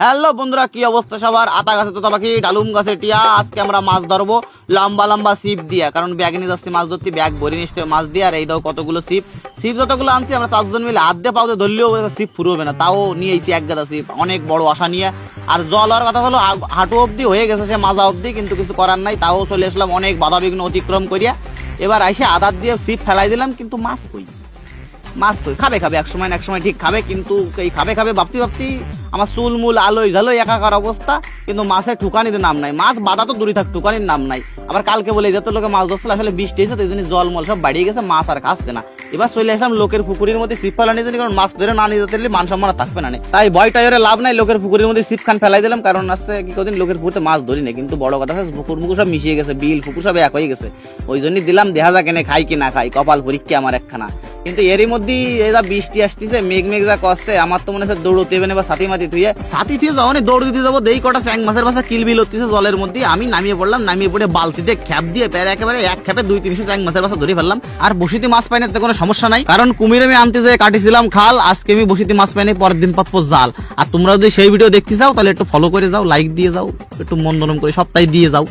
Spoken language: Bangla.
হ্যালো বন্ধুরা, কি অবস্থা সবার? আতা গাছে তোতা পাখি, ডালুম গাছে টিয়া। আজকে আমরা মাছ ধরবো লম্বা লম্বা ছিপ দিয়া, কারণ ব্যাগ নিয়ে যাচ্ছি মাছ ধরতে। ব্যাগ ভরে নিচ্ছে মাছ দিয়ে। আর এই দাও কতগুলো ছিপ। ছিপ যতগুলো আনছি আমরা 4 জন মিলে হাত দিয়ে পাউতে ধরলেও ছিপ ফুরবে না, তাও নিয়ে এসেছি এক গাদা ছিপ, অনেক বড় আশা নিয়ে। আর জল হওয়ার কথা হলো হাঁটু অব্দি হয়ে গেছে, সে মাজা অব্দি, কিন্তু কিছু করার নাই। তাও চলে আসলাম অনেক বাধা বিঘ্ন অতিক্রম করিয়া। এবার এসে আদার দিয়ে ছিপ ফেলাই দিলাম, কিন্তু মাছ কই? মাছ কই? খাবে এক সময় না এক সময় ঠিক খাবে, কিন্তু এই খাবে ভাবতে আমার চুল মূল আলোয় ঝালোয় একাকার অবস্থা, কিন্তু মাছের ঠুকানির নাম নাই। মাছ বাধা তো দূরে থাক, ঠুকানির নাম নাই। আবার কালকে বলে যত লোকে মাছ ধরছিল, আসলে বৃষ্টি হয়েছে তো এই জন্য জলমল সব বাড়িয়ে গেছে, মাছ আর খাচ্ছে না। এবার চলে আসলাম লোকের পুকুরের মধ্যে ছিপ ফেলা নিয়ে, কারণ মাছ ধরে না নিয়ে যেতে মান সম্মান থাকবে না। তাই ভয়টাইরে লাভ নাই, লোকের পুকুরের মধ্যে ছিপ খান ফেলাই দিলাম। কারণ আসছে কি কদিন লোকের পুকুরে মাছ ধরি না, কিন্তু বড় কথা পুকুর সব মিশিয়ে গেছে, বিল পুকুর সব এক হয়ে গেছে। ওই জন্যই দিলাম, দেখা যাক এনে খাই কি না খাই, কপাল পরীক্ষা আমার একখানা। কিন্তু এরই মধ্যে এরা বৃষ্টি আসতেছে, মেঘ যা করছে, আমার তো মনে হচ্ছে দৌড়তে হবে না, বা সাথী থুয়ে যখন দৌড় দিতে যাবো, দেই কটা চ্যাং মাছের বাসা কিলবিল হচ্ছে জলের মধ্যে। আমি নামিয়ে পড়লাম, নামিয়ে পড়ে বালতিতে খ্যাপ দিয়ে একেবারে এক খ্যাপে 200-300 চ্যাং মাছের বাসা ধরে ফেললাম। আর বসিতে মাছ পাই না, কোনো সমস্যা নাই, কারণ কুমির আমি আনতে যে কাটিছিলাম খাল, আজকে আমি বসিতে মাছ পাই না, পরের দিন পাবো জাল। আর তোমরা যদি সেই ভিডিও দেখতে চাও তাহলে একটু ফলো করে যাও, লাইক দিয়ে যাও, একটু মন নরম করে সপ্তাহে দিয়ে যাও।